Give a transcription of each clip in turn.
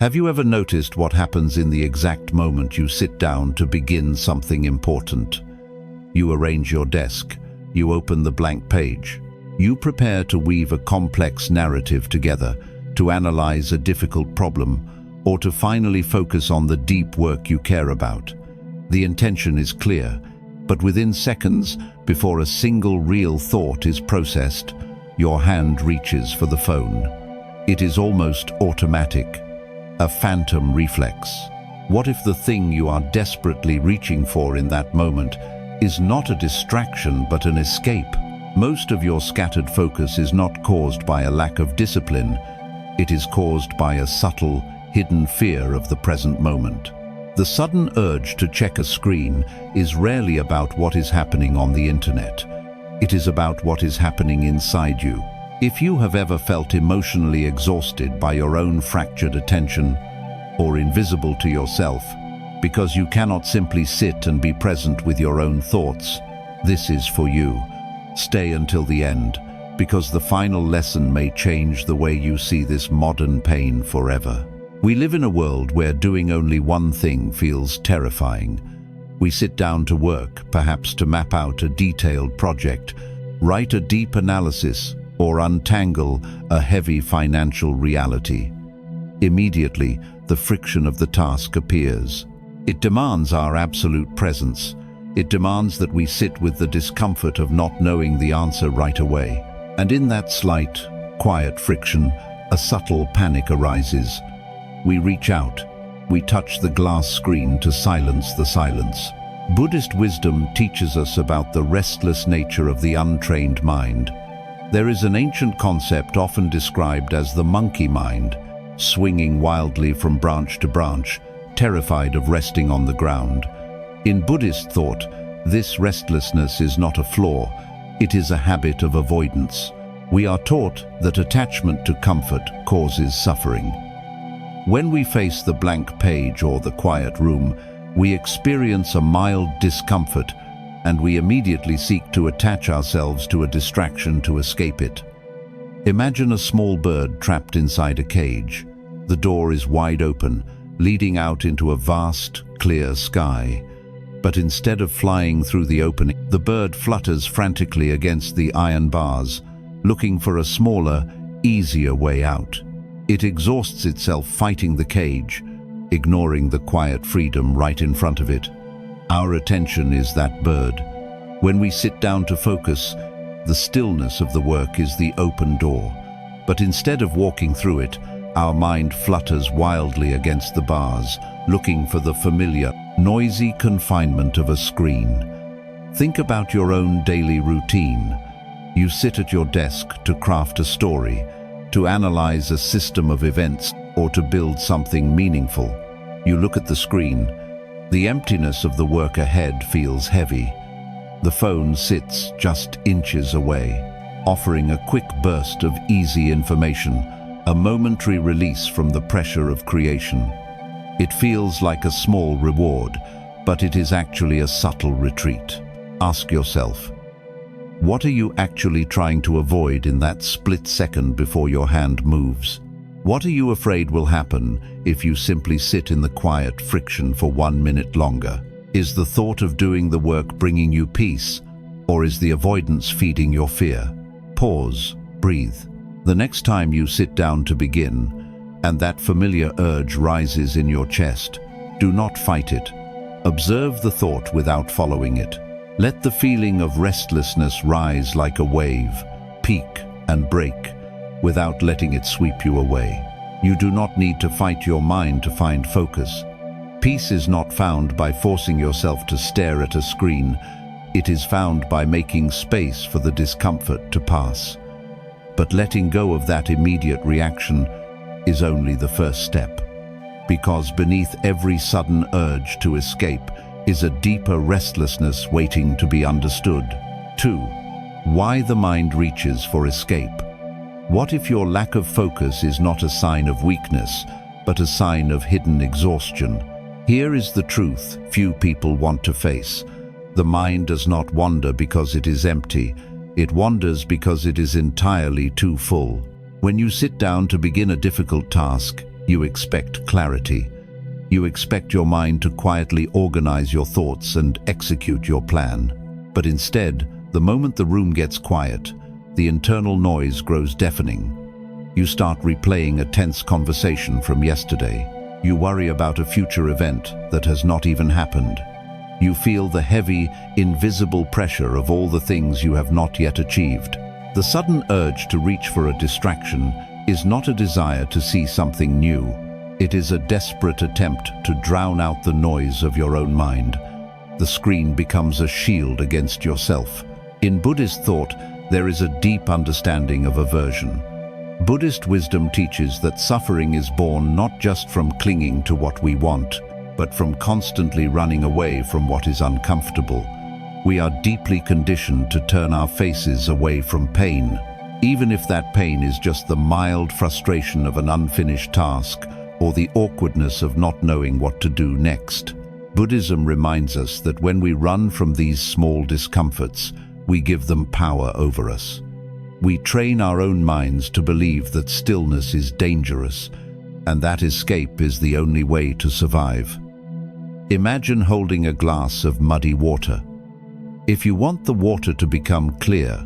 Have you ever noticed what happens in the exact moment you sit down to begin something important? You arrange your desk, you open the blank page, you prepare to weave a complex narrative together, to analyze a difficult problem, or to finally focus on the deep work you care about. The intention is clear, but within seconds, before a single real thought is processed, your hand reaches for the phone. It is almost automatic, a phantom reflex. What if the thing you are desperately reaching for in that moment is not a distraction but an escape? Most of your scattered focus is not caused by a lack of discipline. It is caused by a subtle, hidden fear of the present moment. The sudden urge to check a screen is rarely about what is happening on the internet. It is about what is happening inside you. If you have ever felt emotionally exhausted by your own fractured attention, or invisible to yourself, because you cannot simply sit and be present with your own thoughts, this is for you. Stay until the end, because the final lesson may change the way you see this modern pain forever. We live in a world where doing only one thing feels terrifying. We sit down to work, perhaps to map out a detailed project, write a deep analysis, or untangle a heavy financial reality. Immediately, the friction of the task appears. It demands our absolute presence. It demands that we sit with the discomfort of not knowing the answer right away. And in that slight, quiet friction, a subtle panic arises. We reach out. We touch the glass screen to silence the silence. Buddhist wisdom teaches us about the restless nature of the untrained mind. There is an ancient concept often described as the monkey mind, swinging wildly from branch to branch, terrified of resting on the ground. In Buddhist thought, this restlessness is not a flaw, it is a habit of avoidance. We are taught that attachment to comfort causes suffering. When we face the blank page or the quiet room, we experience a mild discomfort, and we immediately seek to attach ourselves to a distraction to escape it. Imagine a small bird trapped inside a cage. The door is wide open, leading out into a vast, clear sky. But instead of flying through the opening, the bird flutters frantically against the iron bars, looking for a smaller, easier way out. It exhausts itself fighting the cage, ignoring the quiet freedom right in front of it. Our attention is that bird. When we sit down to focus, the stillness of the work is the open door. But instead of walking through it, our mind flutters wildly against the bars, looking for the familiar, noisy confinement of a screen. Think about your own daily routine. You sit at your desk to craft a story, to analyze a system of events, or to build something meaningful. You look at the screen. The emptiness of the work ahead feels heavy. The phone sits just inches away, offering a quick burst of easy information, a momentary release from the pressure of creation. It feels like a small reward, but it is actually a subtle retreat. Ask yourself, what are you actually trying to avoid in that split second before your hand moves? What are you afraid will happen if you simply sit in the quiet friction for 1 minute longer? Is the thought of doing the work bringing you peace, or is the avoidance feeding your fear? Pause, breathe. The next time you sit down to begin, and that familiar urge rises in your chest, do not fight it. Observe the thought without following it. Let the feeling of restlessness rise like a wave, peak and break, without letting it sweep you away. You do not need to fight your mind to find focus. Peace is not found by forcing yourself to stare at a screen. It is found by making space for the discomfort to pass. But letting go of that immediate reaction is only the first step, because beneath every sudden urge to escape is a deeper restlessness waiting to be understood. 2. Why the mind reaches for escape. What if your lack of focus is not a sign of weakness, but a sign of hidden exhaustion? Here is the truth few people want to face. The mind does not wander because it is empty. It wanders because it is entirely too full. When you sit down to begin a difficult task, You expect clarity. You expect your mind to quietly organize your thoughts and execute your plan. But instead, the moment the room gets quiet, the internal noise grows deafening. You start replaying a tense conversation from yesterday. You worry about a future event that has not even happened. You feel the heavy, invisible pressure of all the things you have not yet achieved. The sudden urge to reach for a distraction is not a desire to see something new. It is a desperate attempt to drown out the noise of your own mind. The screen becomes a shield against yourself. In Buddhist thought, there is a deep understanding of aversion. Buddhist wisdom teaches that suffering is born not just from clinging to what we want, but from constantly running away from what is uncomfortable. We are deeply conditioned to turn our faces away from pain, even if that pain is just the mild frustration of an unfinished task or the awkwardness of not knowing what to do next. Buddhism reminds us that when we run from these small discomforts, we give them power over us. We train our own minds to believe that stillness is dangerous, and that escape is the only way to survive. Imagine holding a glass of muddy water. If you want the water to become clear,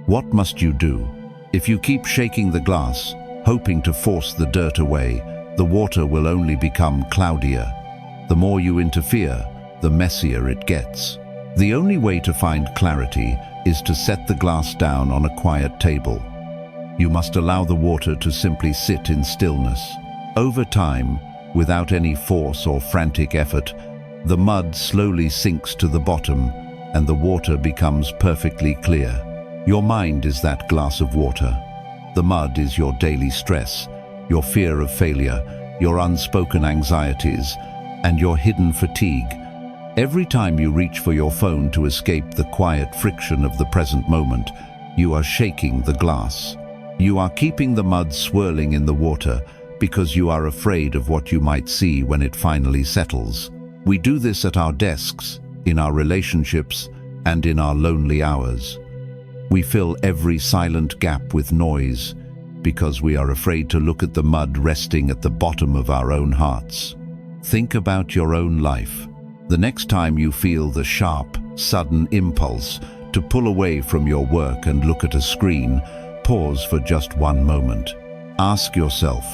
what must you do? If you keep shaking the glass, hoping to force the dirt away, the water will only become cloudier. The more you interfere, the messier it gets. The only way to find clarity is to set the glass down on a quiet table. You must allow the water to simply sit in stillness. Over time, without any force or frantic effort, the mud slowly sinks to the bottom and the water becomes perfectly clear. Your mind is that glass of water. The mud is your daily stress, your fear of failure, your unspoken anxieties, and your hidden fatigue. Every time you reach for your phone to escape the quiet friction of the present moment, you are shaking the glass. You are keeping the mud swirling in the water because you are afraid of what you might see when it finally settles. We do this at our desks, in our relationships, and in our lonely hours. We fill every silent gap with noise because we are afraid to look at the mud resting at the bottom of our own hearts. Think about your own life. The next time you feel the sharp, sudden impulse to pull away from your work and look at a screen, pause for just one moment. Ask yourself,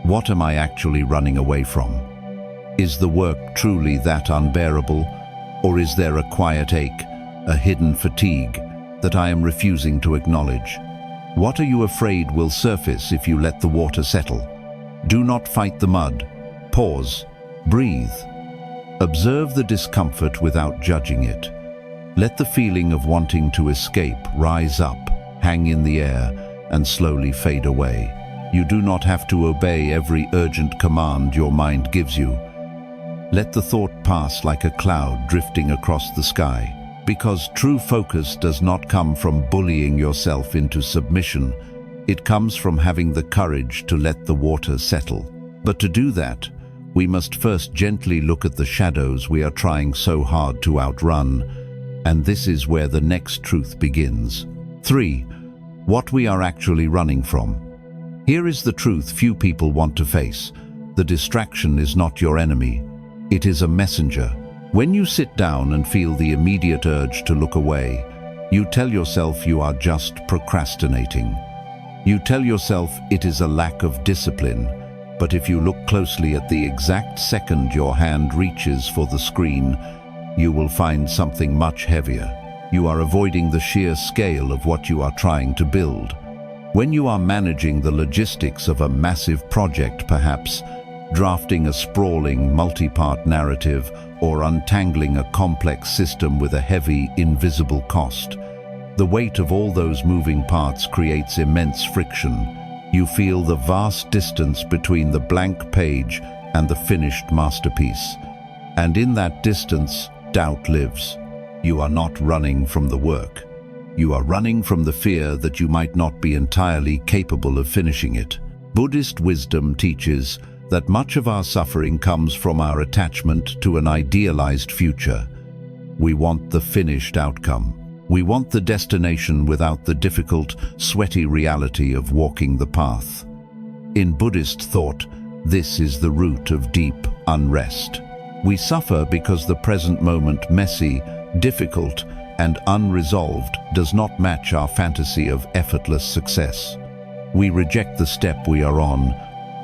what am I actually running away from? Is the work truly that unbearable, or is there a quiet ache, a hidden fatigue that I am refusing to acknowledge? What are you afraid will surface if you let the water settle? Do not fight the mud. Pause. Breathe. Observe the discomfort without judging it. Let the feeling of wanting to escape rise up, hang in the air, and slowly fade away. You do not have to obey every urgent command your mind gives you. Let the thought pass like a cloud drifting across the sky. Because true focus does not come from bullying yourself into submission. It comes from having the courage to let the water settle. But to do that, we must first gently look at the shadows we are trying so hard to outrun, and this is where the next truth begins. 3. What we are actually running from. Here is the truth few people want to face. The distraction is not your enemy. It is a messenger. When you sit down and feel the immediate urge to look away, you tell yourself you are just procrastinating. You tell yourself it is a lack of discipline. But if you look closely at the exact second your hand reaches for the screen, you will find something much heavier. You are avoiding the sheer scale of what you are trying to build. When you are managing the logistics of a massive project, perhaps, drafting a sprawling, multi-part narrative, or untangling a complex system with a heavy, invisible cost, the weight of all those moving parts creates immense friction. You feel the vast distance between the blank page and the finished masterpiece. And in that distance, doubt lives. You are not running from the work. You are running from the fear that you might not be entirely capable of finishing it. Buddhist wisdom teaches that much of our suffering comes from our attachment to an idealized future. We want the finished outcome. We want the destination without the difficult, sweaty reality of walking the path. In Buddhist thought, this is the root of deep unrest. We suffer because the present moment, messy, difficult, and unresolved, does not match our fantasy of effortless success. We reject the step we are on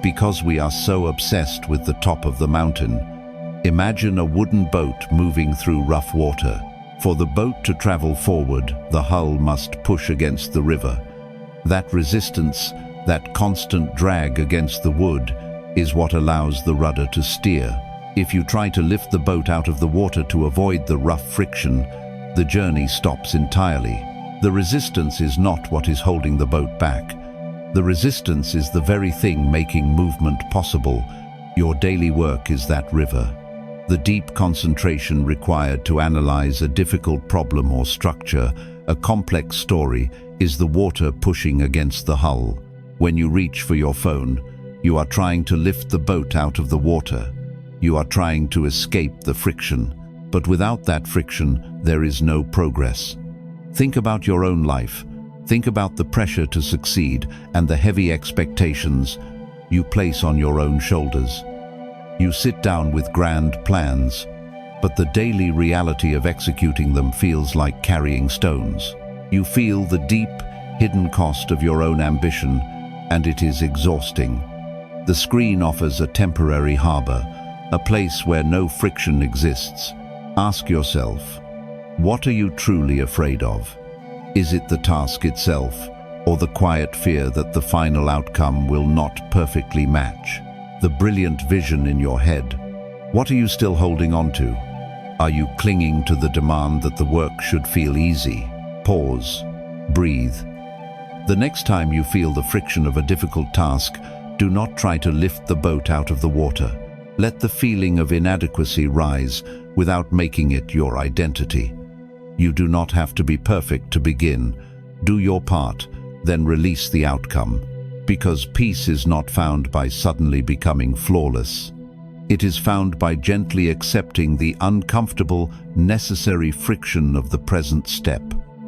because we are so obsessed with the top of the mountain. Imagine a wooden boat moving through rough water. For the boat to travel forward, the hull must push against the river. That resistance, that constant drag against the wood, is what allows the rudder to steer. If you try to lift the boat out of the water to avoid the rough friction, the journey stops entirely. The resistance is not what is holding the boat back. The resistance is the very thing making movement possible. Your daily work is that river. The deep concentration required to analyze a difficult problem or structure, a complex story, is the water pushing against the hull. When you reach for your phone, you are trying to lift the boat out of the water. You are trying to escape the friction. But without that friction, there is no progress. Think about your own life. Think about the pressure to succeed and the heavy expectations you place on your own shoulders. You sit down with grand plans, but the daily reality of executing them feels like carrying stones. You feel the deep, hidden cost of your own ambition, and it is exhausting. The screen offers a temporary harbor, a place where no friction exists. Ask yourself, what are you truly afraid of? Is it the task itself, or the quiet fear that the final outcome will not perfectly match the brilliant vision in your head? What are you still holding on to? Are you clinging to the demand that the work should feel easy? Pause. Breathe. The next time you feel the friction of a difficult task, do not try to lift the boat out of the water. Let the feeling of inadequacy rise without making it your identity. You do not have to be perfect to begin. Do your part, then release the outcome. Because peace is not found by suddenly becoming flawless. It is found by gently accepting the uncomfortable, necessary friction of the present step.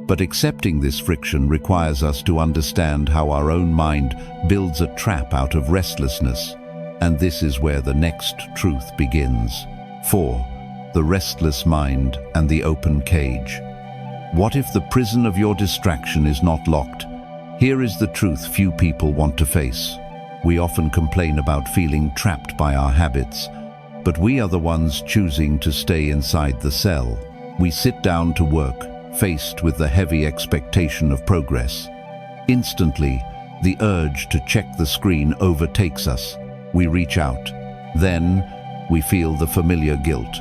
But accepting this friction requires us to understand how our own mind builds a trap out of restlessness. And this is where the next truth begins. 4. The restless mind and the open cage. What if the prison of your distraction is not locked? Here is the truth few people want to face. We often complain about feeling trapped by our habits, but we are the ones choosing to stay inside the cell. We sit down to work, faced with the heavy expectation of progress. Instantly, the urge to check the screen overtakes us. We reach out. Then, we feel the familiar guilt.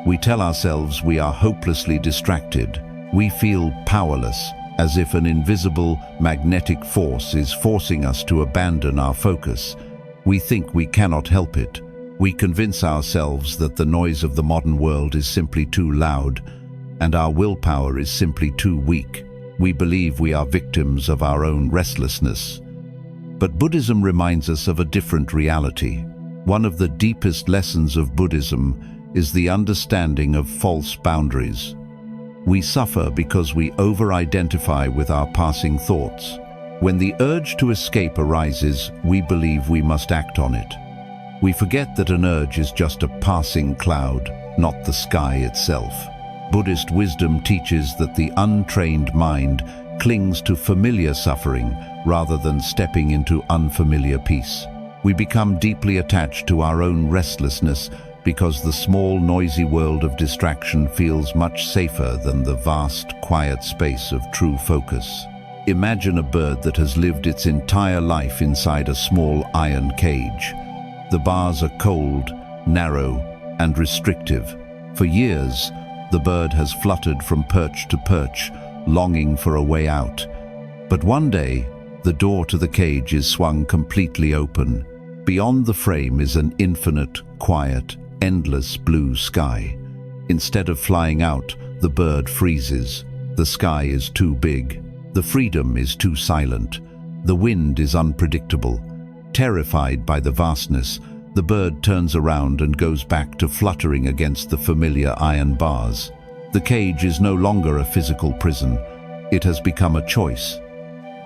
We tell ourselves we are hopelessly distracted. We feel powerless, as if an invisible, magnetic force is forcing us to abandon our focus. We think we cannot help it. We convince ourselves that the noise of the modern world is simply too loud, and our willpower is simply too weak. We believe we are victims of our own restlessness. But Buddhism reminds us of a different reality. One of the deepest lessons of Buddhism is the understanding of false boundaries. We suffer because we over-identify with our passing thoughts. When the urge to escape arises, we believe we must act on it. We forget that an urge is just a passing cloud, not the sky itself. Buddhist wisdom teaches that the untrained mind clings to familiar suffering rather than stepping into unfamiliar peace. We become deeply attached to our own restlessness because the small, noisy world of distraction feels much safer than the vast, quiet space of true focus. Imagine a bird that has lived its entire life inside a small iron cage. The bars are cold, narrow, and restrictive. For years, the bird has fluttered from perch to perch, longing for a way out. But one day, the door to the cage is swung completely open. Beyond the frame is an infinite, quiet, endless blue sky. Instead of flying out, the bird freezes. The sky is too big. The freedom is too silent. The wind is unpredictable. Terrified by the vastness, the bird turns around and goes back to fluttering against the familiar iron bars. The cage is no longer a physical prison. It has become a choice.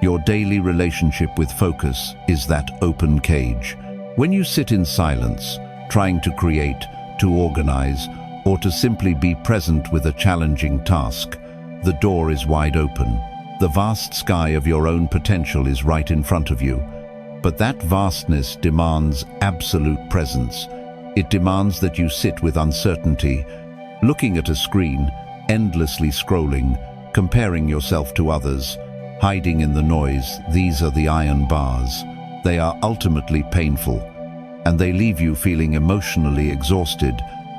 Your daily relationship with focus is that open cage. When you sit in silence, trying to create, to organize, or to simply be present with a challenging task, the door is wide open. The vast sky of your own potential is right in front of you. But that vastness demands absolute presence. It demands that you sit with uncertainty, looking at a screen, endlessly scrolling, comparing yourself to others, hiding in the noise. These are the iron bars. They are ultimately painful, and they leave you feeling emotionally exhausted,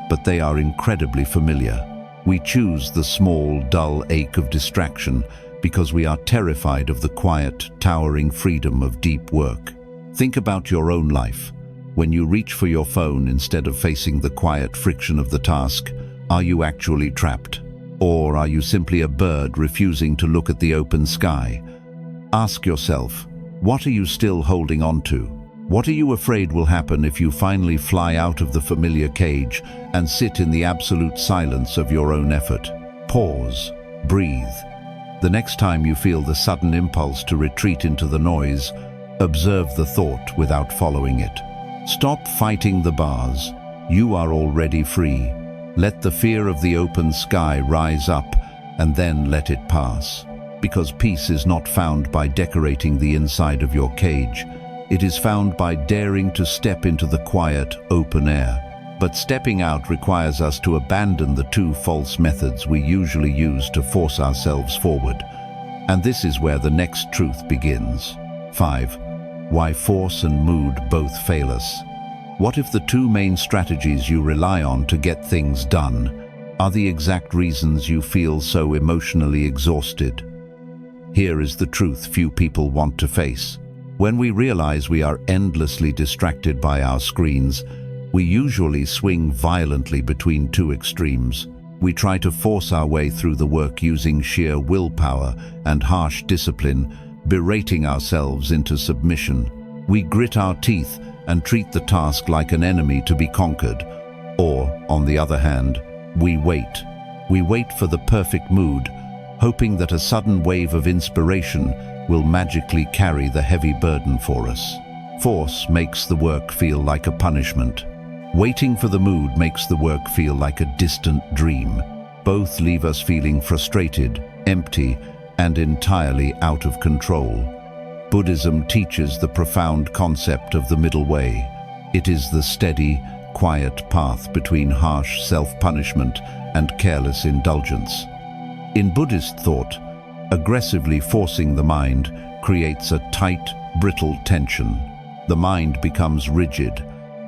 but they are incredibly familiar. We choose the small, dull ache of distraction because we are terrified of the quiet, towering freedom of deep work. Think about your own life. When you reach for your phone instead of facing the quiet friction of the task, are you actually trapped? Or are you simply a bird refusing to look at the open sky? Ask yourself, what are you still holding on to? What are you afraid will happen if you finally fly out of the familiar cage and sit in the absolute silence of your own effort? Pause. Breathe. The next time you feel the sudden impulse to retreat into the noise, observe the thought without following it. Stop fighting the bars. You are already free. Let the fear of the open sky rise up and then let it pass. Because peace is not found by decorating the inside of your cage. It is found by daring to step into the quiet, open air. But stepping out requires us to abandon the two false methods we usually use to force ourselves forward. And this is where the next truth begins. 5. Why force and mood both fail us. What if the two main strategies you rely on to get things done are the exact reasons you feel so emotionally exhausted? Here is the truth few people want to face. When we realize we are endlessly distracted by our screens, we usually swing violently between two extremes. We try to force our way through the work using sheer willpower and harsh discipline, berating ourselves into submission. We grit our teeth and treat the task like an enemy to be conquered. Or, on the other hand, we wait. We wait for the perfect mood, hoping that a sudden wave of inspiration will magically carry the heavy burden for us. Force makes the work feel like a punishment. Waiting for the mood makes the work feel like a distant dream. Both leave us feeling frustrated, empty, and entirely out of control. Buddhism teaches the profound concept of the middle way. It is the steady, quiet path between harsh self-punishment and careless indulgence. In Buddhist thought, aggressively forcing the mind creates a tight, brittle tension. The mind becomes rigid,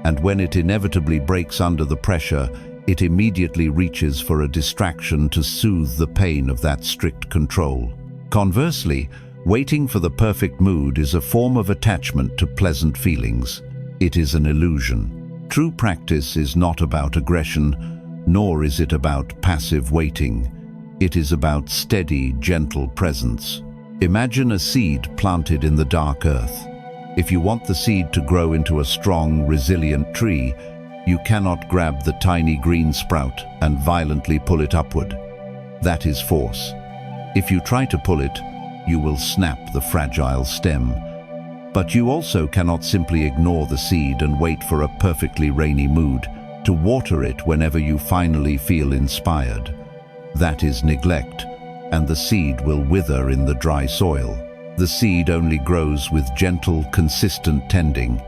and when it inevitably breaks under the pressure, it immediately reaches for a distraction to soothe the pain of that strict control. Conversely, waiting for the perfect mood is a form of attachment to pleasant feelings. It is an illusion. True practice is not about aggression, nor is it about passive waiting. It is about steady, gentle presence. Imagine a seed planted in the dark earth. If you want the seed to grow into a strong, resilient tree, you cannot grab the tiny green sprout and violently pull it upward. That is force. If you try to pull it, you will snap the fragile stem. But you also cannot simply ignore the seed and wait for a perfectly rainy mood to water it whenever you finally feel inspired. That is neglect, and the seed will wither in the dry soil. The seed only grows with gentle, consistent tending.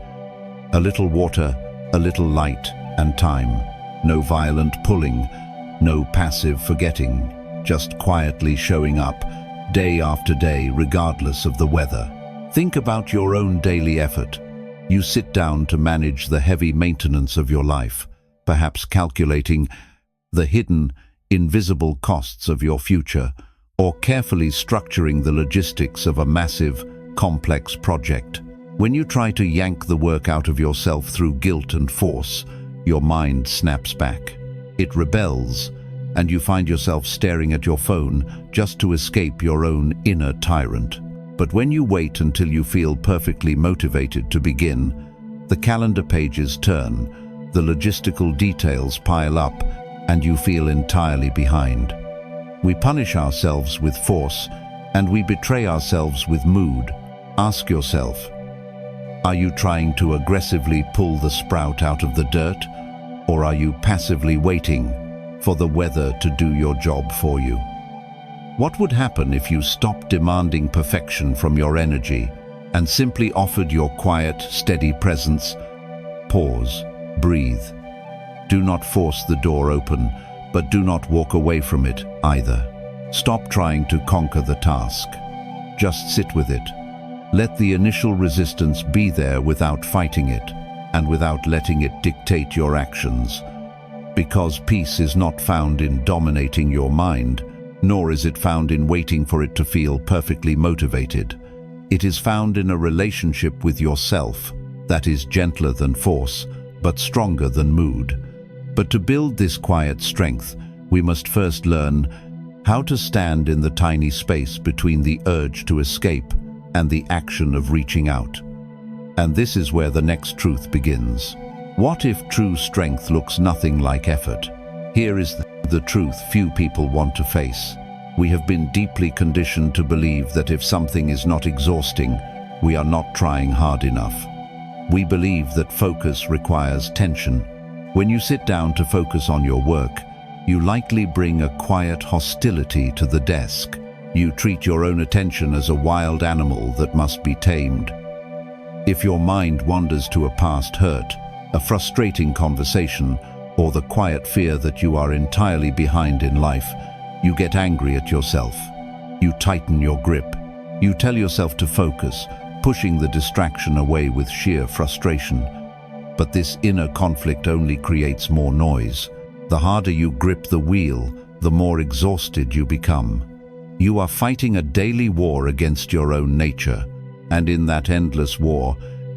A little water, a little light, and time. No violent pulling, no passive forgetting, just quietly showing up, day after day, regardless of the weather. Think about your own daily effort. You sit down to manage the heavy maintenance of your life, perhaps calculating the hidden, invisible costs of your future, or carefully structuring the logistics of a massive, complex project. When you try to yank the work out of yourself through guilt and force, your mind snaps back. It rebels, and you find yourself staring at your phone just to escape your own inner tyrant. But when you wait until you feel perfectly motivated to begin, the calendar pages turn, the logistical details pile up, and you feel entirely behind. We punish ourselves with force and we betray ourselves with mood. Ask yourself, are you trying to aggressively pull the sprout out of the dirt, or are you passively waiting for the weather to do your job for you? What would happen if you stopped demanding perfection from your energy and simply offered your quiet, steady presence? Pause, breathe. Do not force the door open, but do not walk away from it either. Stop trying to conquer the task. Just sit with it. Let the initial resistance be there without fighting it, and without letting it dictate your actions. Because peace is not found in dominating your mind, nor is it found in waiting for it to feel perfectly motivated. It is found in a relationship with yourself that is gentler than force, but stronger than mood. But to build this quiet strength, we must first learn how to stand in the tiny space between the urge to escape and the action of reaching out. And this is where the next truth begins. What if true strength looks nothing like effort? Here is the truth few people want to face. We have been deeply conditioned to believe that if something is not exhausting, we are not trying hard enough. We believe that focus requires tension. When you sit down to focus on your work, you likely bring a quiet hostility to the desk. You treat your own attention as a wild animal that must be tamed. If your mind wanders to a past hurt, a frustrating conversation, or the quiet fear that you are entirely behind in life, you get angry at yourself. You tighten your grip. You tell yourself to focus, pushing the distraction away with sheer frustration. But this inner conflict only creates more noise. The harder you grip the wheel, the more exhausted you become. You are fighting a daily war against your own nature, and in that endless war,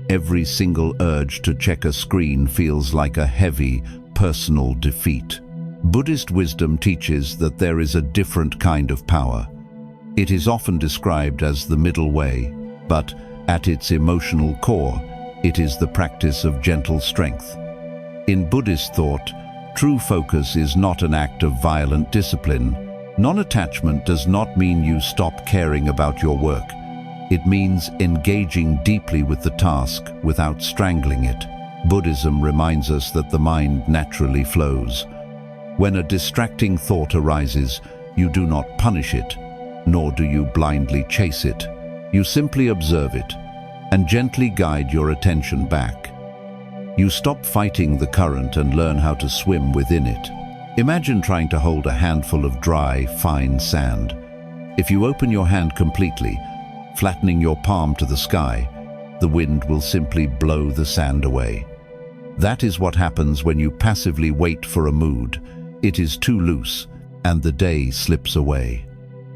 every single urge to check a screen feels like a heavy, personal defeat. Buddhist wisdom teaches that there is a different kind of power. It is often described as the middle way, but at its emotional core, it is the practice of gentle strength. In Buddhist thought, true focus is not an act of violent discipline. Non-attachment does not mean you stop caring about your work. It means engaging deeply with the task without strangling it. Buddhism reminds us that the mind naturally flows. When a distracting thought arises, you do not punish it, nor do you blindly chase it. You simply observe it and gently guide your attention back. You stop fighting the current and learn how to swim within it. Imagine trying to hold a handful of dry, fine sand. If you open your hand completely, flattening your palm to the sky, the wind will simply blow the sand away. That is what happens when you passively wait for a mood. It is too loose, and the day slips away.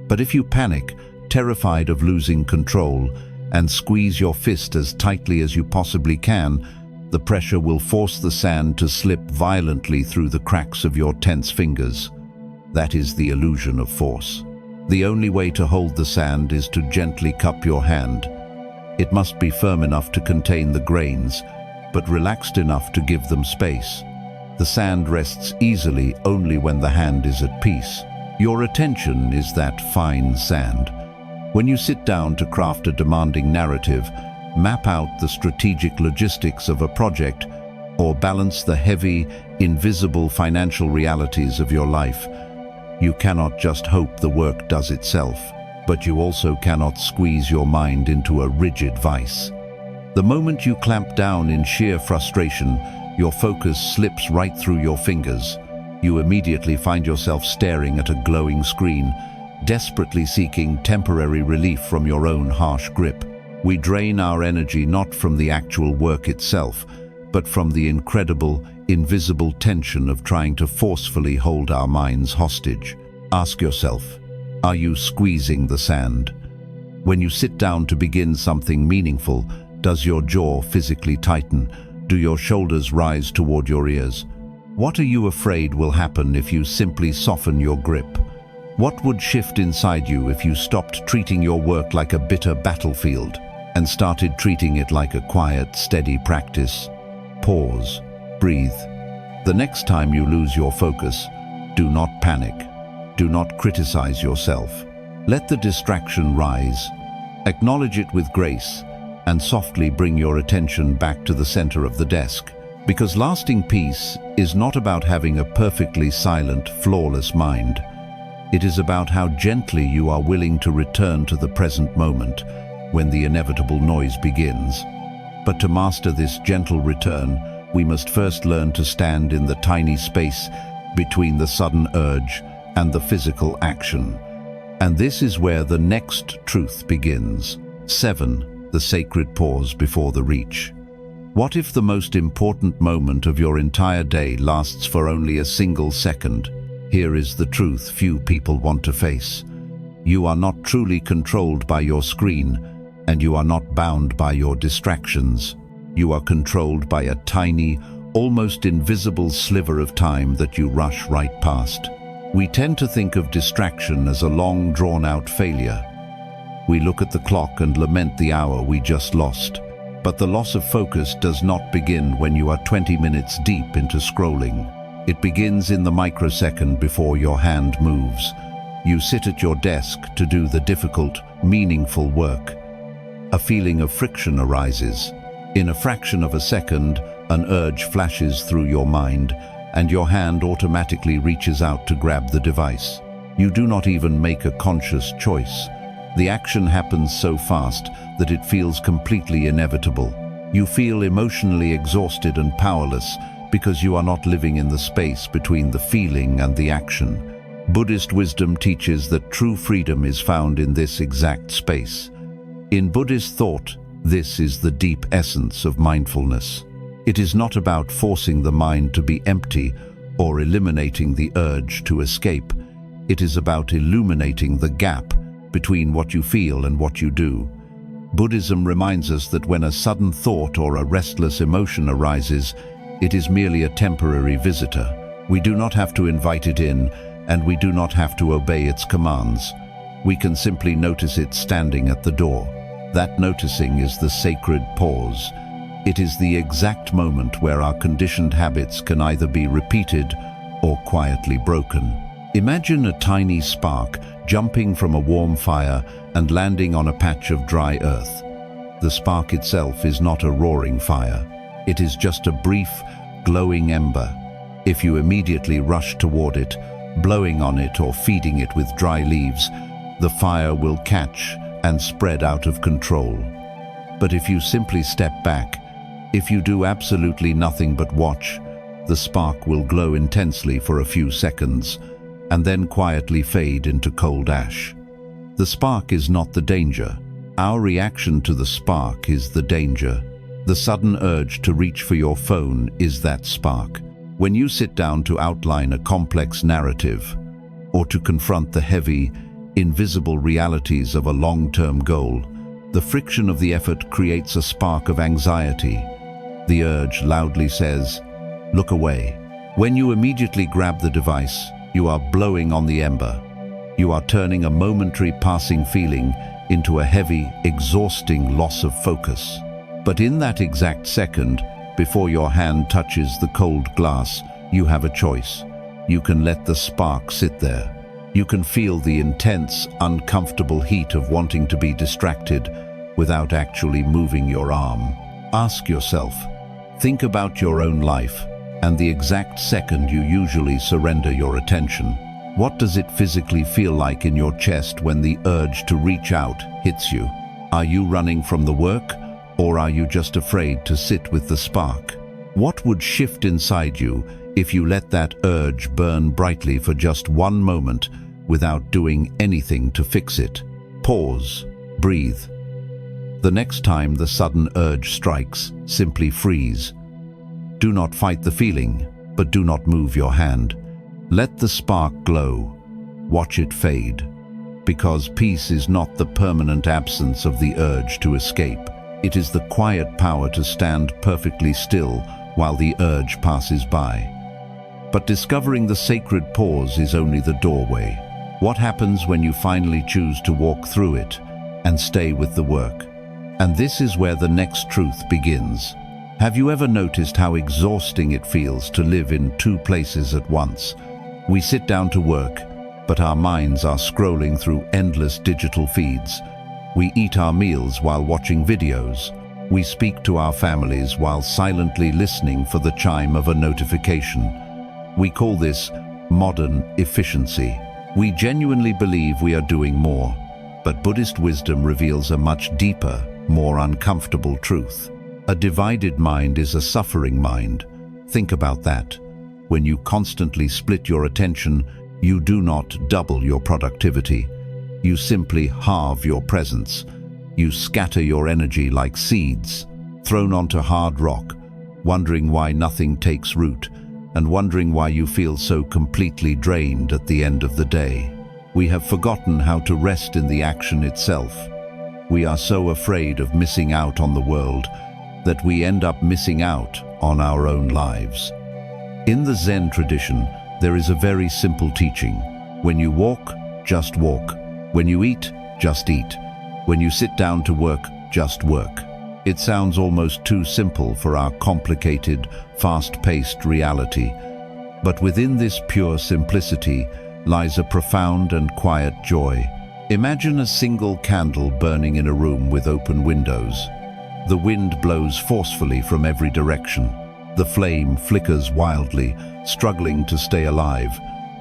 But if you panic, terrified of losing control, and squeeze your fist as tightly as you possibly can, the pressure will force the sand to slip violently through the cracks of your tense fingers. That is the illusion of force. The only way to hold the sand is to gently cup your hand. It must be firm enough to contain the grains, but relaxed enough to give them space. The sand rests easily only when the hand is at peace. Your attention is that fine sand. When you sit down to craft a demanding narrative, map out the strategic logistics of a project, or balance the heavy, invisible financial realities of your life, you cannot just hope the work does itself, but you also cannot squeeze your mind into a rigid vice. The moment you clamp down in sheer frustration, your focus slips right through your fingers. You immediately find yourself staring at a glowing screen, desperately seeking temporary relief from your own harsh grip. We drain our energy not from the actual work itself, but from the incredible, invisible tension of trying to forcefully hold our minds hostage. Ask yourself, are you squeezing the sand? When you sit down to begin something meaningful, does your jaw physically tighten? Do your shoulders rise toward your ears? What are you afraid will happen if you simply soften your grip? What would shift inside you if you stopped treating your work like a bitter battlefield and started treating it like a quiet, steady practice? Pause, breathe. The next time you lose your focus, do not panic. Do not criticize yourself. Let the distraction rise. Acknowledge it with grace and softly bring your attention back to the center of the desk. Because lasting peace is not about having a perfectly silent, flawless mind. It is about how gently you are willing to return to the present moment when the inevitable noise begins. But to master this gentle return, we must first learn to stand in the tiny space between the sudden urge and the physical action. And this is where the next truth begins. 7. The sacred pause before the reach. What if the most important moment of your entire day lasts for only a single second? Here is the truth few people want to face. You are not truly controlled by your screen, and you are not bound by your distractions. You are controlled by a tiny, almost invisible sliver of time that you rush right past. We tend to think of distraction as a long, drawn-out failure. We look at the clock and lament the hour we just lost. But the loss of focus does not begin when you are 20 minutes deep into scrolling. It begins in the microsecond before your hand moves. You sit at your desk to do the difficult, meaningful work. A feeling of friction arises. In a fraction of a second, an urge flashes through your mind, and your hand automatically reaches out to grab the device. You do not even make a conscious choice. The action happens so fast that it feels completely inevitable. You feel emotionally exhausted and powerless because you are not living in the space between the feeling and the action. Buddhist wisdom teaches that true freedom is found in this exact space. In Buddhist thought, this is the deep essence of mindfulness. It is not about forcing the mind to be empty or eliminating the urge to escape. It is about illuminating the gap between what you feel and what you do. Buddhism reminds us that when a sudden thought or a restless emotion arises, it is merely a temporary visitor. We do not have to invite it in, and we do not have to obey its commands. We can simply notice it standing at the door. That noticing is the sacred pause. It is the exact moment where our conditioned habits can either be repeated or quietly broken. Imagine a tiny spark jumping from a warm fire and landing on a patch of dry earth. The spark itself is not a roaring fire. It is just a brief, glowing ember. If you immediately rush toward it, blowing on it or feeding it with dry leaves, the fire will catch and spread out of control. But if you simply step back, if you do absolutely nothing but watch, the spark will glow intensely for a few seconds and then quietly fade into cold ash. The spark is not the danger. Our reaction to the spark is the danger. The sudden urge to reach for your phone is that spark. When you sit down to outline a complex narrative or to confront the heavy, invisible realities of a long-term goal, the friction of the effort creates a spark of anxiety. The urge loudly says, "Look away." When you immediately grab the device, you are blowing on the ember. You are turning a momentary passing feeling into a heavy, exhausting loss of focus. But in that exact second, before your hand touches the cold glass, you have a choice. You can let the spark sit there. You can feel the intense, uncomfortable heat of wanting to be distracted without actually moving your arm. Ask yourself, think about your own life and the exact second you usually surrender your attention. What does it physically feel like in your chest when the urge to reach out hits you? Are you running from the work, or are you just afraid to sit with the spark? What would shift inside you if you let that urge burn brightly for just one moment without doing anything to fix it? Pause. Breathe. The next time the sudden urge strikes, simply freeze. Do not fight the feeling, but do not move your hand. Let the spark glow. Watch it fade. Because peace is not the permanent absence of the urge to escape. It is the quiet power to stand perfectly still while the urge passes by. But discovering the sacred pause is only the doorway. What happens when you finally choose to walk through it and stay with the work? And this is where the next truth begins. Have you ever noticed how exhausting it feels to live in two places at once? We sit down to work, but our minds are scrolling through endless digital feeds. We eat our meals while watching videos. We speak to our families while silently listening for the chime of a notification. We call this modern efficiency. We genuinely believe we are doing more, but Buddhist wisdom reveals a much deeper, more uncomfortable truth. A divided mind is a suffering mind. Think about that. When you constantly split your attention, you do not double your productivity. You simply halve your presence. You scatter your energy like seeds, thrown onto hard rock, wondering why nothing takes root, and wondering why you feel so completely drained at the end of the day. We have forgotten how to rest in the action itself. We are so afraid of missing out on the world that we end up missing out on our own lives. In the Zen tradition, there is a very simple teaching. When you walk, just walk. When you eat, just eat. When you sit down to work, just work. It sounds almost too simple for our complicated, fast-paced reality. But within this pure simplicity lies a profound and quiet joy. Imagine a single candle burning in a room with open windows. The wind blows forcefully from every direction. The flame flickers wildly, struggling to stay alive,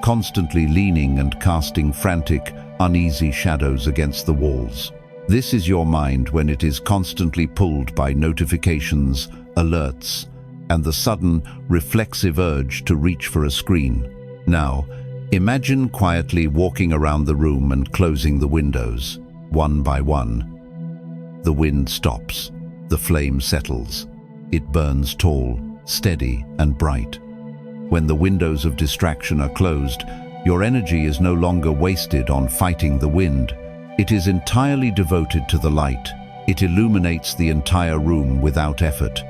constantly leaning and casting frantic, uneasy shadows against the walls. This is your mind when it is constantly pulled by notifications, alerts, and the sudden, reflexive urge to reach for a screen. Now, imagine quietly walking around the room and closing the windows, one by one. The wind stops. The flame settles. It burns tall, steady, and bright. When the windows of distraction are closed, your energy is no longer wasted on fighting the wind. It is entirely devoted to the light. It illuminates the entire room without effort.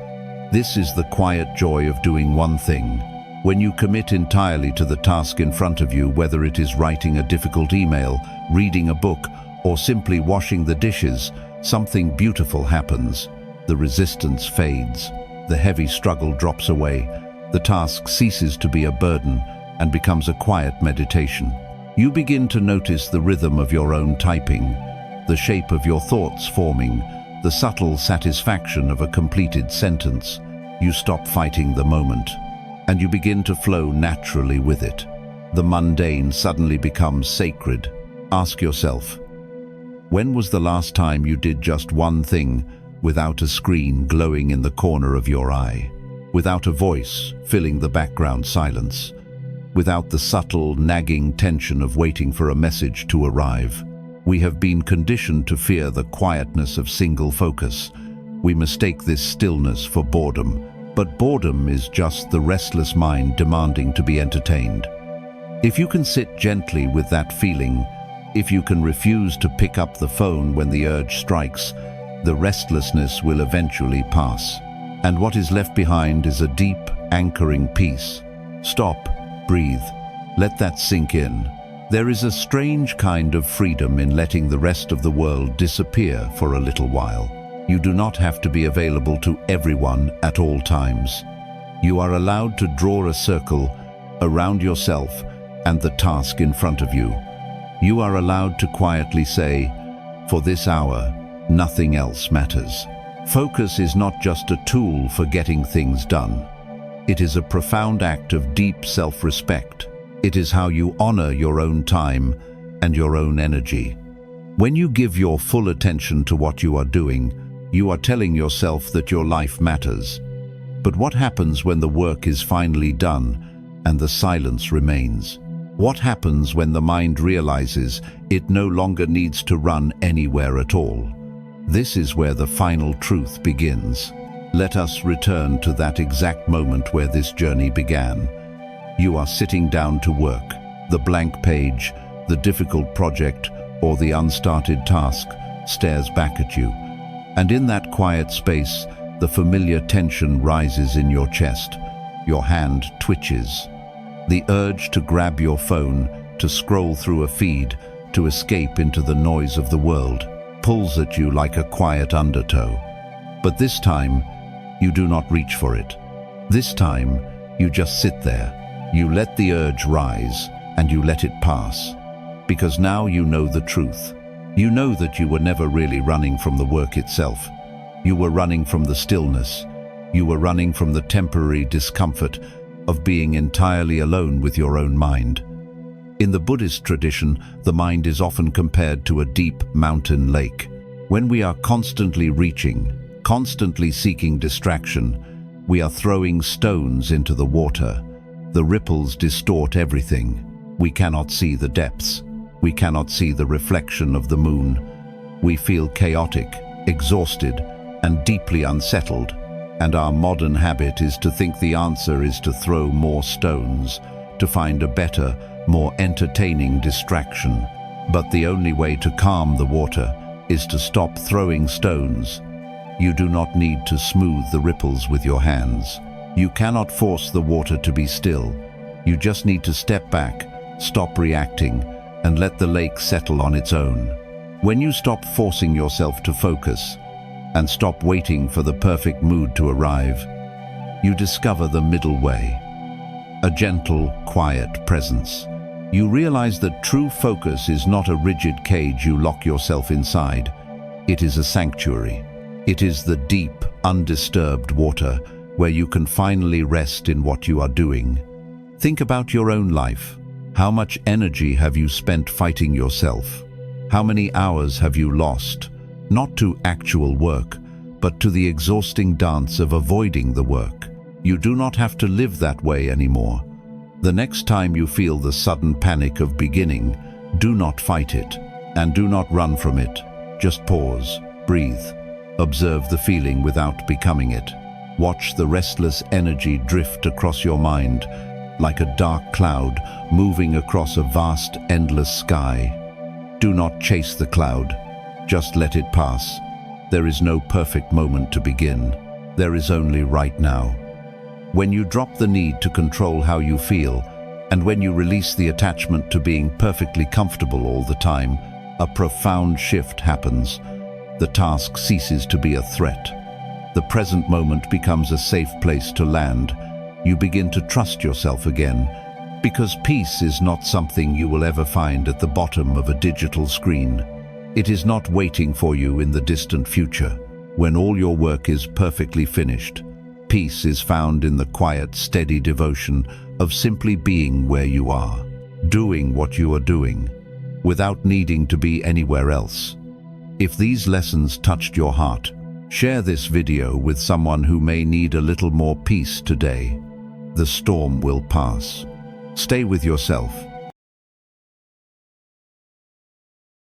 This is the quiet joy of doing one thing. When you commit entirely to the task in front of you, whether it is writing a difficult email, reading a book, or simply washing the dishes, something beautiful happens. The resistance fades. The heavy struggle drops away. The task ceases to be a burden and becomes a quiet meditation. You begin to notice the rhythm of your own typing, the shape of your thoughts forming, the subtle satisfaction of a completed sentence. You stop fighting the moment, and you begin to flow naturally with it. The mundane suddenly becomes sacred. Ask yourself, when was the last time you did just one thing without a screen glowing in the corner of your eye, without a voice filling the background silence, without the subtle, nagging tension of waiting for a message to arrive? We have been conditioned to fear the quietness of single focus. We mistake this stillness for boredom, but boredom is just the restless mind demanding to be entertained. If you can sit gently with that feeling, if you can refuse to pick up the phone when the urge strikes, the restlessness will eventually pass. And what is left behind is a deep, anchoring peace. Stop, breathe, let that sink in. There is a strange kind of freedom in letting the rest of the world disappear for a little while. You do not have to be available to everyone at all times. You are allowed to draw a circle around yourself and the task in front of you. You are allowed to quietly say, for this hour, nothing else matters. Focus is not just a tool for getting things done. It is a profound act of deep self-respect. It is how you honor your own time and your own energy. When you give your full attention to what you are doing, you are telling yourself that your life matters. But what happens when the work is finally done and the silence remains? What happens when the mind realizes it no longer needs to run anywhere at all? This is where the final truth begins. Let us return to that exact moment where this journey began. You are sitting down to work. The blank page, the difficult project, or the unstarted task stares back at you. And in that quiet space, the familiar tension rises in your chest. Your hand twitches. The urge to grab your phone, to scroll through a feed, to escape into the noise of the world, pulls at you like a quiet undertow. But this time, you do not reach for it. This time, you just sit there. You let the urge rise, and you let it pass. because now you know the truth. You know that you were never really running from the work itself. You were running from the stillness. You were running from the temporary discomfort of being entirely alone with your own mind. In the Buddhist tradition, the mind is often compared to a deep mountain lake. When we are constantly reaching, constantly seeking distraction, we are throwing stones into the water. The ripples distort everything. We cannot see the depths. We cannot see the reflection of the moon. We feel chaotic, exhausted, and deeply unsettled. And our modern habit is to think the answer is to throw more stones, to find a better, more entertaining distraction. But the only way to calm the water is to stop throwing stones. You do not need to smooth the ripples with your hands. You cannot force the water to be still. You just need to step back, stop reacting, and let the lake settle on its own. When you stop forcing yourself to focus, and stop waiting for the perfect mood to arrive, you discover the middle way. A gentle, quiet presence. You realize that true focus is not a rigid cage you lock yourself inside. It is a sanctuary. It is the deep, undisturbed water where you can finally rest in what you are doing. Think about your own life. How much energy have you spent fighting yourself? How many hours have you lost? Not to actual work, but to the exhausting dance of avoiding the work. You do not have to live that way anymore. The next time you feel the sudden panic of beginning, do not fight it, and do not run from it. Just pause, breathe, observe the feeling without becoming it. Watch the restless energy drift across your mind, like a dark cloud moving across a vast, endless sky. Do not chase the cloud. Just let it pass. There is no perfect moment to begin. There is only right now. When you drop the need to control how you feel, and when you release the attachment to being perfectly comfortable all the time, a profound shift happens. The task ceases to be a threat. The present moment becomes a safe place to land. You begin to trust yourself again, because peace is not something you will ever find at the bottom of a digital screen. It is not waiting for you in the distant future, when all your work is perfectly finished. Peace is found in the quiet, steady devotion of simply being where you are, doing what you are doing, without needing to be anywhere else. If these lessons touched your heart, share this video with someone who may need a little more peace today. The storm will pass. Stay with yourself.